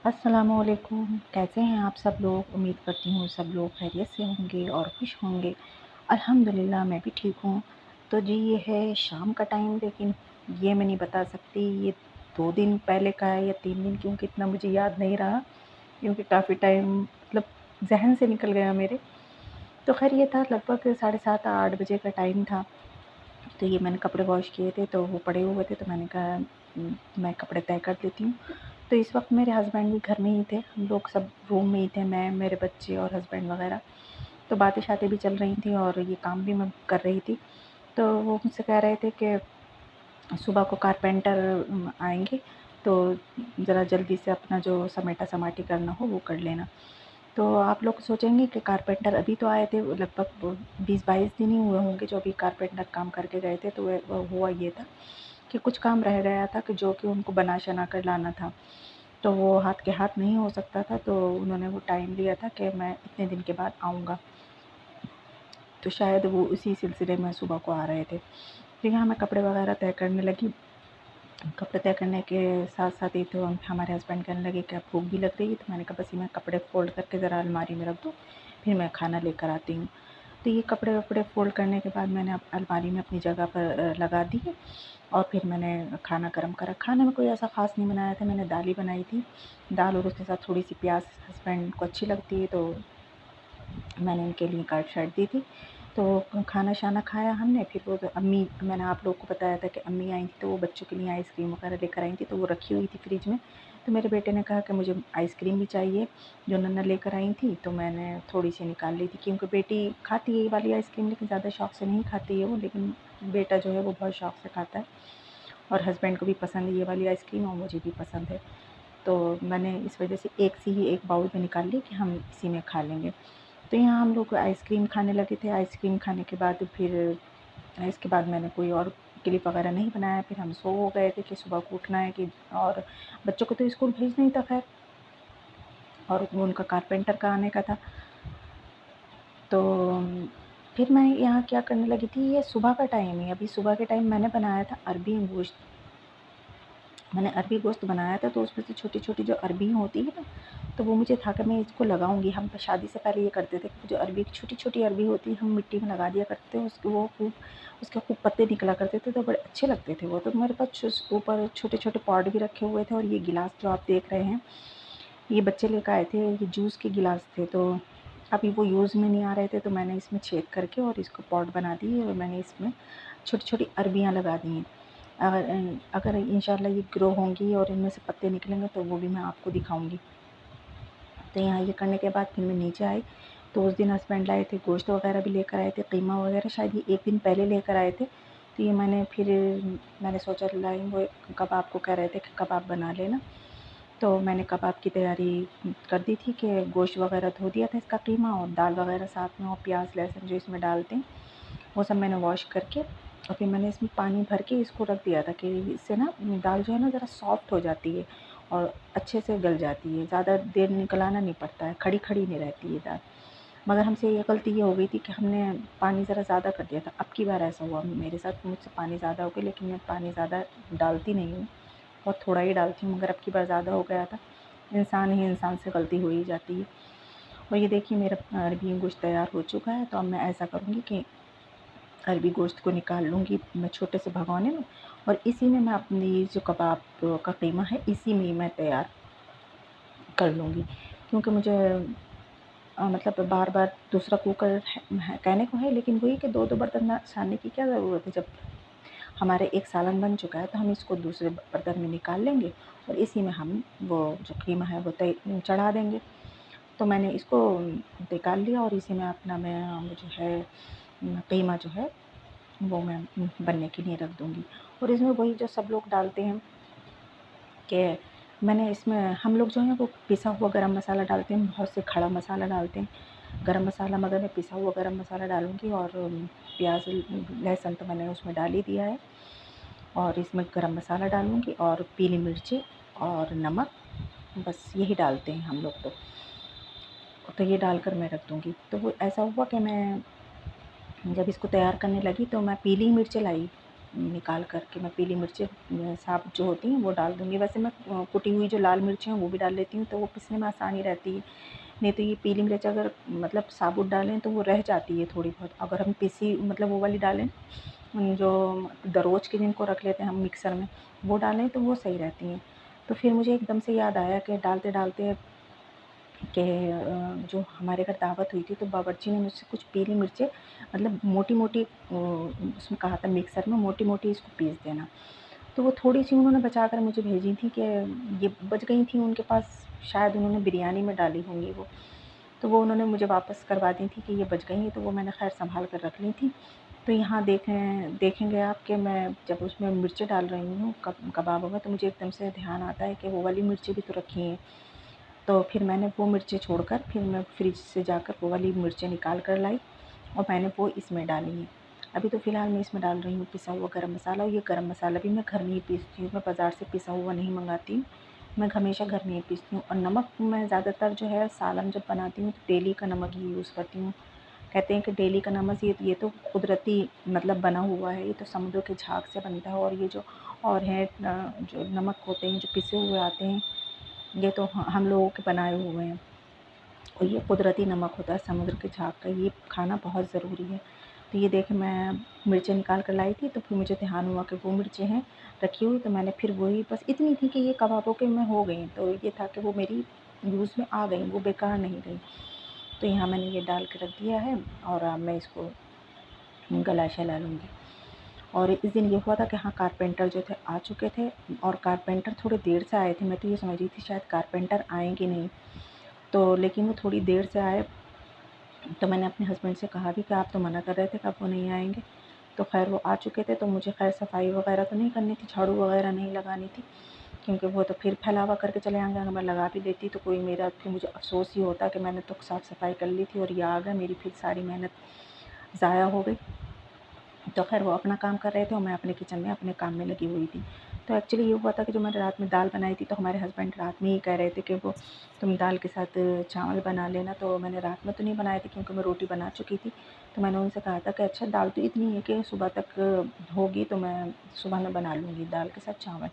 अस्सलामुअलैकुम। कैसे हैं आप सब लोग? उम्मीद करती हूँ सब लोग खैरियत से होंगे और खुश होंगे। अल्हम्दुलिल्लाह मैं भी ठीक हूँ। तो जी ये है शाम का टाइम, लेकिन ये मैं नहीं बता सकती ये 2 दिन पहले का है या 3 दिन, क्योंकि इतना मुझे याद नहीं रहा, क्योंकि काफ़ी टाइम मतलब ज़हन से निकल गया मेरे। तो ख़ैर ये था लगभग साढ़े 7 8 बजे का टाइम था। तो ये मैंने कपड़े वॉश किए थे तो वो पड़े हुए थे, तो मैंने कहा मैं कपड़े तह कर देती हूँ। तो इस वक़्त मेरे हस्बैंड भी घर में ही थे, हम लोग सब रूम में ही थे, मैं, मेरे बच्चे और हस्बैंड वग़ैरह। तो बातें-शातें भी चल रही थी और ये काम भी मैं कर रही थी। तो वो मुझसे कह रहे थे कि सुबह को कारपेंटर आएँगे, तो ज़रा जल्दी से अपना जो समेटा-समाटी करना हो वो कर लेना। तो आप लोग सोचेंगे कि कारपेंटर अभी तो आए थे, वो लगभग 20-22 दिन ही हुए होंगे जो अभी कारपेंटर काम करके गए थे। तो वो हुआ ये था कि कुछ काम रह गया था कि जो कि उनको बना-शना कर लाना था। तो वो हाथ के हाथ नहीं हो सकता था, तो उन्होंने वो टाइम लिया था कि मैं इतने दिन के बाद आऊँगा। तो शायद वो उसी सिलसिले में सुबह को आ रहे थे। फिर यहाँ मैं कपड़े वगैरह तय करने लगी। कपड़े तय करने के साथ-साथ ही तो हमारे हस्बैंड कहने लगे कि अब भूख भी लग रही है, तो मैंने कहा बस ये मैं कपड़े फ़ोल्ड करके ज़रा अलमारी में रख दूँ, फिर मैं खाना लेकर आती हूँ। तो ये कपड़े-वपड़े फ़ोल्ड करने के बाद मैंने अब अलमारी में अपनी जगह पर लगा दिए और फिर मैंने खाना गरम करा। खाने में कोई ऐसा ख़ास नहीं बनाया था, मैंने दाल ही बनाई थी। दाल और उसके साथ थोड़ी-सी प्याज़ हस्बैंड को अच्छी लगती है, तो मैंने उनके लिए काट-छाँट दी थी। तो खाना-शाना खाया हमने, फिर वो जो अम्मी, मैंने आप लोगों को बताया था कि अम्मी आई थी, तो वो बच्चों के लिए आइसक्रीम वगैरह लेकर आई थी, तो वो रखी हुई थी फ्रिज में। तो मेरे बेटे ने कहा कि मुझे आइसक्रीम भी चाहिए, जो नन्ना लेकर आई थी, तो मैंने थोड़ी-सी निकाल ली थी, क्योंकि बेटी खाती है ये वाली आइसक्रीम, लेकिन ज़्यादा शौक से नहीं खाती है वो, लेकिन बेटा जो है वो बहुत शौक से खाता है और हस्बैंड को भी पसंद है ये वाली आइसक्रीम और मुझे भी पसंद है। तो मैंने इस वजह से एक सी ही एक बाउल में निकाल ली कि हम इसी में खा लेंगे। तो यहाँ हम लोग आइसक्रीम खाने लगे थे। आइसक्रीम खाने के बाद फिर इसके बाद मैंने कोई और क्लिप वगैरह नहीं बनाया। फिर हम सो हो गए थे कि सुबह को उठना है कि, और बच्चों को तो स्कूल भेजना ही था खैर, और वो उनका कारपेंटर का आने का था। तो फिर मैं यहाँ क्या करने लगी थी, ये सुबह का टाइम है, अभी सुबह के टाइम मैंने बनाया था अरबी गोश्त। मैंने अरबी गोश्त बनाया था, तो उसमें से छोटी-छोटी जो अरबी होती है ना, तो वो मुझे था कि मैं इसको लगाऊँगी। हम तो शादी से पहले ये करते थे कि जो अरबी छोटी-छोटी अरबी होती है, हम मिट्टी में लगा दिया करते थे, उसके वो खूब उसके खूब पत्ते निकला करते थे, तो बड़े अच्छे लगते थे वो। तो मेरे पास ऊपर छोटे-छोटे पॉट भी रखे हुए थे, और ये गिलास जो आप देख रहे हैं, ये बच्चे लेकर आए थे, ये जूस के गिलास थे। तो अभी वो यूज़ में नहीं आ रहे थे, तो मैंने इसमें छेद करके और इसको पॉट बना दिए और मैंने इसमें छोटी-छोटी अरबियाँ लगा दी हैं। अगर इंशाल्लाह ये ग्रो होंगी और इनमें से पत्ते निकलेंगे, तो वो भी मैं आपको दिखाऊँगी। तो यहाँ ये करने के बाद फिर मैं नीचे आई, तो उस दिन हस्बैंड लाए थे गोश्त वगैरह भी लेकर आए थे, कीमा वगैरह शायद ये 1 दिन पहले लेकर आए थे। तो ये मैंने सोचा लाएँ, कबाब को कह रहे थे कि कबाब बना लेना। तो मैंने कबाब की तैयारी कर दी थी कि गोश्त वगैरह धो दिया था इसका कीमा, और दाल वगैरह साथ में, और प्याज़ लहसुन जो इसमें डालते हैं, वो सब मैंने वॉश करके और फिर मैंने इसमें पानी भर के इसको रख दिया था कि इससे ना दाल जो है ना ज़रा सॉफ्ट हो जाती है और अच्छे से गल जाती है, ज़्यादा देर निकलाना नहीं पड़ता है, खड़ी-खड़ी नहीं रहती है दाल। मगर हमसे ये गलती ये हो गई थी कि हमने पानी ज़रा ज़्यादा कर दिया था। अब की बार ऐसा हुआ मेरे साथ, मुझसे पानी ज़्यादा हो गया, लेकिन मैं पानी ज़्यादा डालती नहीं हूँ, बहुत थोड़ा ही डालती हूँ, मगर अब की बार ज़्यादा हो गया था। इंसान ही इंसान से गलती हो ही जाती है। और ये देखिए मेरा अरबी गोश्त तैयार हो चुका है, तो अब मैं ऐसा करूँगी कि अरबी गोश्त को निकाल लूँगी मैं छोटे से भगोने में, और इसी में मैं अपनी जो कबाब का कीमा है, इसी में मैं तैयार कर लूँगी। क्योंकि मुझे मतलब बार-बार दूसरा कुकर है कहने को है, लेकिन वही कि 2-2 बर्तन ना छानने की क्या ज़रूरत है। जब हमारे एक सालन बन चुका है, तो हम इसको दूसरे बर्तन में निकाल लेंगे और इसी में हम वो जो कीमा है वो चढ़ा देंगे। तो मैंने इसको निकाल लिया और इसी में अपना मैं जो है कीमा जो है वो मैं बनने के लिए रख दूँगी। और इसमें वही जो सब लोग डालते हैं कि मैंने इसमें, हम लोग जो है वो पिसा हुआ गरम मसाला डालते हैं, बहुत से खड़ा मसाला डालते हैं, गरम मसाला, मगर मैं पिसा हुआ गरम मसाला डालूँगी। और प्याज़ लहसुन तो मैंने उसमें डाल ही दिया है, और इसमें गरम मसाला डालूँगी और पीली मिर्ची और नमक, बस यही डालते हैं हम लोग तो ये डालकर मैं रख दूँगी। तो वो ऐसा हुआ कि मैं जब इसको तैयार करने लगी, तो मैं पीली मिर्च लाई, निकाल कर के मैं पीली मिर्चें साबुत जो होती हैं वो डाल दूँगी। वैसे मैं कुटी हुई जो लाल मिर्चें हैं वो भी डाल लेती हूँ, तो वो पीसने में आसानी रहती है। नहीं तो ये पीली मिर्च अगर मतलब साबुत डालें तो वो रह जाती है थोड़ी बहुत। अगर हम पीसी मतलब वो वाली डालें, जो दरोज के जिनको रख लेते हैं हम मिक्सर में, वो डालें तो वो सही रहती हैं। तो फिर मुझे एकदम से याद आया कि डालते-डालते कि जो हमारे घर दावत हुई थी तो बावर्ची ने मुझसे कुछ पीली मिर्चें मतलब मोटी-मोटी उसमें कहा था मिक्सर में मोटी-मोटी इसको पीस देना। तो वो थोड़ी-सी उन्होंने बचा कर मुझे भेजी थी कि ये बच गई थी उनके पास, शायद उन्होंने बिरयानी में डाली होंगी वो। तो वो उन्होंने मुझे वापस करवा दी थी कि ये बच गई हैं, तो वो मैंने ख़ैर सँभाल कर रख ली थी। तो यहाँ देखेंगे आप कि मैं जब उसमें मिर्चें डाल रही हूँ कबाबों में, तो मुझे एकदम से ध्यान आता है कि वो वाली मिर्चें भी तो रखी हैं। तो फिर मैंने वो मिर्चें छोड़कर फिर मैं फ्रिज से जाकर वो वाली मिर्चें निकाल कर लाई और मैंने वो इसमें डाली हैं। अभी तो फ़िलहाल मैं इसमें डाल रही हूँ पिसा हुआ गरम मसाला, और ये गरम मसाला भी मैं घर में ही पीसती हूँ, मैं बाज़ार से पिसा हुआ नहीं मँगाती हूँ। मैं हमेशा घर में ही पीसती हूँ, और नमक मैं ज़्यादातर जो है सालन जब बनाती हूँ तो डेली का नमक ही यूज़ करती हूँ। कहते हैं कि डेली का नमक ये तो कुदरती मतलब बना हुआ है, ये तो समुद्र के झाग से बनता है, और ये जो और हैं जो नमक होते हैं जो पिसे हुए आते हैं, ये तो हम लोगों के बनाए हुए हैं। और ये कुदरती नमक होता है समुद्र के झाग का, ये खाना बहुत ज़रूरी है। तो ये देखिए मैं मिर्चें निकाल कर लाई थी, तो फिर मुझे ध्यान हुआ कि वो मिर्चें हैं रखी हुई, तो मैंने फिर वही बस इतनी थी कि ये कबाबों के में हो गई, तो ये था कि वो मेरी यूज़ में आ गई, वो बेकार नहीं गई। तो यहाँ मैंने ये डाल के रख दिया है, और अब मैं इसको गला-शला लूँगी। और इस दिन ये हुआ था कि हाँ, कारपेंटर जो थे आ चुके थे, और कारपेंटर थोड़ी देर से आए थे। मैं तो ये समझ रही थी शायद कारपेंटर आएँगे नहीं, तो लेकिन वो थोड़ी देर से आए। तो मैंने अपने हस्बैंड से कहा भी कि आप तो मना कर रहे थे कि अब वो नहीं आएँगे। तो ख़ैर वो आ चुके थे, तो मुझे ख़ैर सफाई वग़ैरह तो नहीं करनी थी, झाड़ू वग़ैरह नहीं लगानी थी, क्योंकि वो तो फिर फैलावा करके चले आएँगे। अगर मैं लगा भी देती तो कोई मेरा फिर मुझे अफ़सोस ही होता कि मैंने तो साफ़-सफ़ाई कर ली थी और ये आ गए, मेरी फिर सारी मेहनत ज़ाया हो गई। तो ख़ैर वो अपना काम कर रहे थे और मैं अपने किचन में अपने काम में लगी हुई थी। तो एक्चुअली ये हुआ था कि जो मैंने रात में दाल बनाई थी, तो हमारे हस्बैंड रात में ही कह रहे थे कि वो तुम दाल के साथ चावल बना लेना। तो मैंने रात में तो नहीं बनाए थे क्योंकि मैं रोटी बना चुकी थी। तो मैंने उनसे कहा था कि अच्छा दाल तो इतनी है कि सुबह तक होगी, तो मैं सुबह में बना लूँगी दाल के साथ चावल।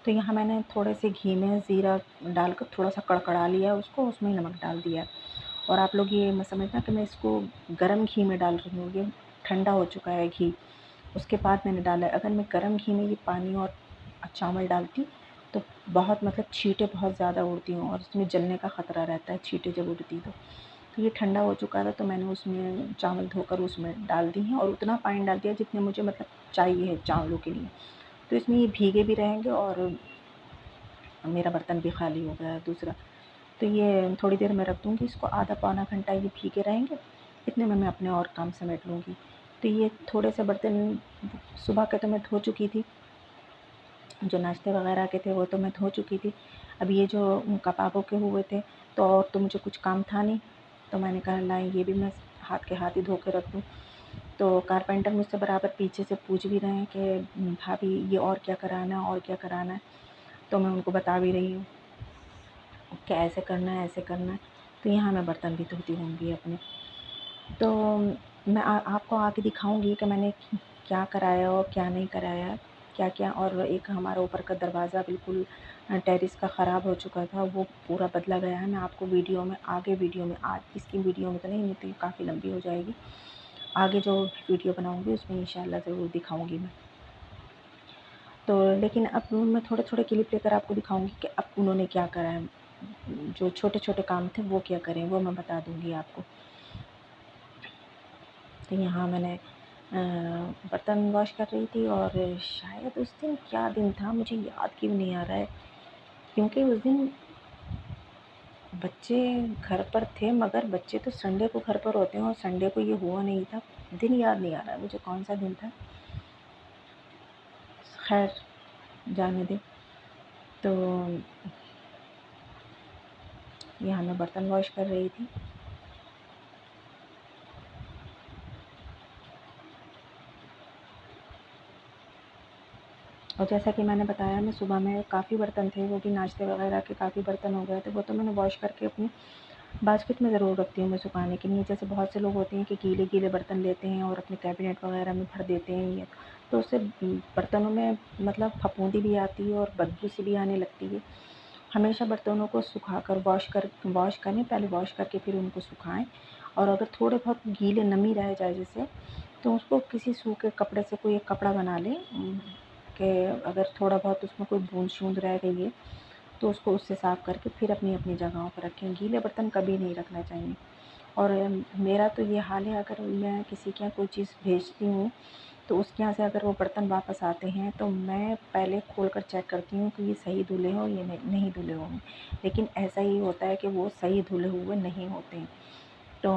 तो यहाँ मैंने थोड़े से घी में ज़ीरा डालकर थोड़ा-सा कड़कड़ा लिया उसको, उसमें नमक डाल दिया। और आप लोग ये मत समझना कि मैं इसको गरम घी में डाल रही हूँ, ये ठंडा हो चुका है घी। उसके बाद मैंने डाला है। अगर मैं गरम घी में ये पानी और चावल डालती तो बहुत मतलब छींटें बहुत ज़्यादा उड़ती हैं, और उसमें जलने का ख़तरा रहता है छींटें जब उड़ती तो। तो ये ठंडा हो चुका था, तो मैंने उसमें चावल धोकर उसमें डाल दी हैं, और उतना पानी डाल दिया जितने मुझे मतलब चाहिए है चावलों के लिए। तो इसमें ये भीगे भी रहेंगे और मेरा बर्तन भी खाली हो गया है दूसरा। तो ये थोड़ी देर मैं रख दूँगी इसको, आधा पौना घंटा ये भीगे रहेंगे, इतने में मैं अपने और काम समेट लूँगी। तो ये थोड़े से बर्तन सुबह के तो मैं धो चुकी थी, जो नाश्ते वग़ैरह के थे वो तो मैं धो चुकी थी। अब ये जो कबाबों के हुए थे, तो और तो मुझे कुछ काम था नहीं, तो मैंने कहा लाएँ ये भी मैं हाथ के हाथ ही धो के रख दूँ। तो कारपेंटर मुझसे बराबर पीछे से पूछ भी रहे हैं कि भाभी ये और क्या कराना है और क्या कराना है? तो मैं उनको बता भी रही हूँ कि ऐसे करना है, ऐसे करना है। तो यहाँ मैं बर्तन भी धोती होंगी अपने। तो मैं आपको आके दिखाऊँगी कि मैंने क्या कराया और क्या नहीं कराया, क्या-क्या। और एक हमारा ऊपर का दरवाज़ा बिल्कुल टेरेस का ख़राब हो चुका था, वो पूरा बदला गया है। मैं आपको वीडियो में आगे वीडियो में आज इसकी वीडियो में तो नहीं तो ये काफ़ी लंबी हो जाएगी। आगे जो वीडियो बनाऊँगी उसमें इंशाल्लाह ज़रूर दिखाऊँगी मैं। तो लेकिन अब मैं थोड़े-थोड़े क्लिप लेकर आपको दिखाऊँगी कि अब उन्होंने क्या करा है। जो छोटे-छोटे काम थे वो क्या करे, वो मैं बता दूँगी आपको। तो यहाँ मैंने बर्तन वॉश कर रही थी, और शायद उस दिन क्या दिन था मुझे याद क्यों नहीं आ रहा है, क्योंकि उस दिन बच्चे घर पर थे, मगर बच्चे तो संडे को घर पर होते हैं और संडे को ये हुआ नहीं था। दिन याद नहीं आ रहा है मुझे कौन-सा दिन था। ख़ैर जाने दें। तो यहाँ मैं बर्तन वॉश कर रही थी। और जैसा कि मैंने बताया, मैं सुबह में काफ़ी बर्तन थे, वो भी नाश्ते वग़ैरह के काफ़ी बर्तन हो गए थे, वो तो मैंने वॉश करके अपनी बास्केट में ज़रूर रखती हूँ मैं सुखाने के लिए। जैसे बहुत से लोग होते हैं कि गीले-गीले बर्तन लेते हैं और अपने कैबिनेट वग़ैरह में भर देते हैं ये, तो उससे बर्तनों में मतलब फफूंदी भी आती है और बदबू सी भी आने लगती है। हमेशा बर्तनों को सुखाकर वॉश करें, पहले वॉश करके फिर उनको सुखाएँ, और अगर थोड़े बहुत गीले नमी रह जाए जैसे, तो उसको किसी सूखे कपड़े से कोई एक कपड़ा बना लें, कि अगर थोड़ा बहुत उसमें कोई बूँद-शूँद रह गई है, तो उसको उससे साफ़ करके फिर अपनी-अपनी जगहों पर रखें। गीले बर्तन कभी नहीं रखना चाहिए। और मेरा तो ये हाल है, अगर मैं किसी के यहाँ कोई चीज़ भेजती हूँ, तो उसके यहाँ से अगर वो बर्तन वापस आते हैं, तो मैं पहले खोल कर चेक करती हूँ कि ये सही धुले हों या नहीं धुले हों। लेकिन ऐसा ही होता है कि वो सही धुले हुए नहीं होते हैं। तो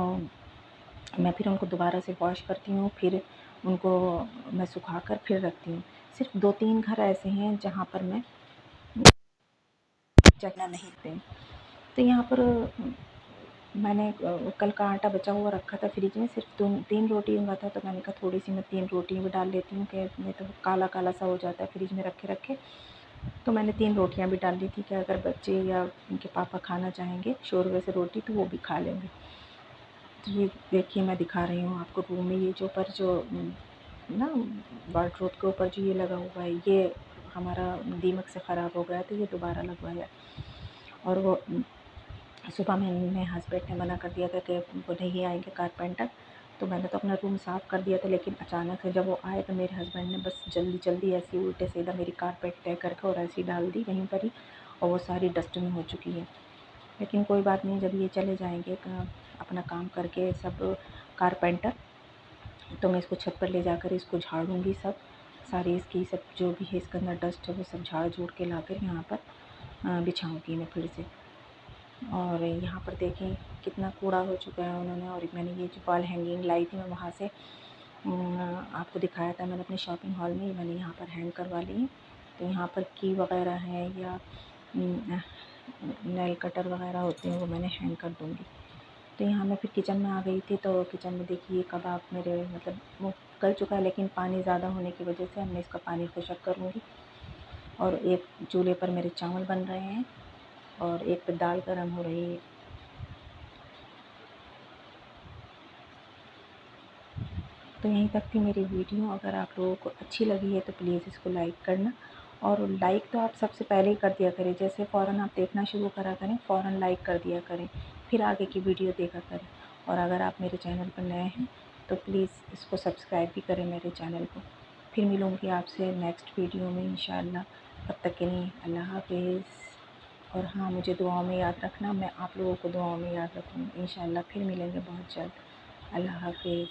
मैं फिर उनको दोबारा से वॉश करती हूँ, फिर उनको मैं सुखाकर फिर रखती हूँ। सिर्फ़ 2-3 घर ऐसे हैं जहाँ पर मैं चखना नहीं देती। तो यहाँ पर मैंने कल का आटा बचा हुआ रखा था फ्रिज में, सिर्फ़ 2-3 रोटियों का था, तो मैंने कहा थोड़ी-सी मैं 3 रोटियाँ भी डाल लेती हूँ, कि नहीं तो काला-काला सा हो जाता है फ्रिज में रखे-रखे। तो मैंने 3 रोटियाँ भी डाल दी थी कि अगर बच्चे या उनके पापा खाना चाहेंगे शोरवे से रोटी, तो वो भी खा लेंगे। तो ये देखिए, मैं दिखा रही हूँ आपको रूम में, ये जो ऊपर जो ना वार्डरोब के ऊपर जो ये लगा हुआ है, ये हमारा दीमक से ख़राब हो गया, तो ये दोबारा लगवाया। और वो सुबह में मेरे हस्बैंड ने मना कर दिया था कि वो नहीं आएंगे कारपेंटर, तो मैंने तो अपना रूम साफ़ कर दिया था, लेकिन अचानक से जब वो आए, तो मेरे हस्बैंड ने बस जल्दी-जल्दी ऐसे ही उल्टे सीधा मेरी कारपेट तय करके और ऐसे ही डाल दी वहीं पर ही, और वो सारी डस्ट में हो चुकी है। लेकिन कोई बात नहीं, जब ये चले जाएँगे अपना काम करके सब कारपेंटर, तो मैं इसको छत पर ले जाकर इसको झाड़ूँगी सब, सारी इसकी सब जो भी है इसके अंदर डस्ट है वो सब झाड़-झूड़ के लाकर यहाँ पर बिछाऊँगी मैं फिर से। और यहाँ पर देखें कितना कूड़ा हो चुका है उन्होंने, और मैंने ये जो वॉल हैंगिंग लाई थी मैं वहाँ से आपको दिखाया था मैंने अपने शॉपिंग हॉल में, मैंने यहाँ पर हैंग करवा ली है। तो यहाँ पर की वग़ैरह है या नेल कटर वग़ैरह होते हैं, वो मैंने हैंग कर दूँगी। तो यहाँ मैं फिर किचन में आ गई थी, तो किचन में देखिए कबाब मेरे मतलब वो गल चुका है, लेकिन पानी ज़्यादा होने की वजह से अब मैं इसका पानी खुशक करूँगी। और एक चूल्हे पर मेरे चावल बन रहे हैं और एक पे दाल गरम हो रही है। तो यहीं तक थी मेरी वीडियो। अगर आप लोगों को अच्छी लगी है तो प्लीज़ इसको लाइक करना, और लाइक तो आप सबसे पहले ही कर दिया करें, जैसे फ़ौरन आप देखना शुरू करा करें फ़ौरन लाइक कर दिया करें, फिर आगे की वीडियो देखा करें। और अगर आप मेरे चैनल पर नए हैं तो प्लीज़ इसको सब्सक्राइब भी करें मेरे चैनल को। फिर मिलूँगी आपसे नेक्स्ट वीडियो में इंशाअल्लाह। तब तक के लिए अल्लाह हाफ़िज़। और हाँ, मुझे दुआओं में याद रखना, मैं आप लोगों को दुआओं में याद रखूँगी इंशाअल्लाह। फिर मिलेंगे बहुत जल्द। अल्लाह हाफ़िज़।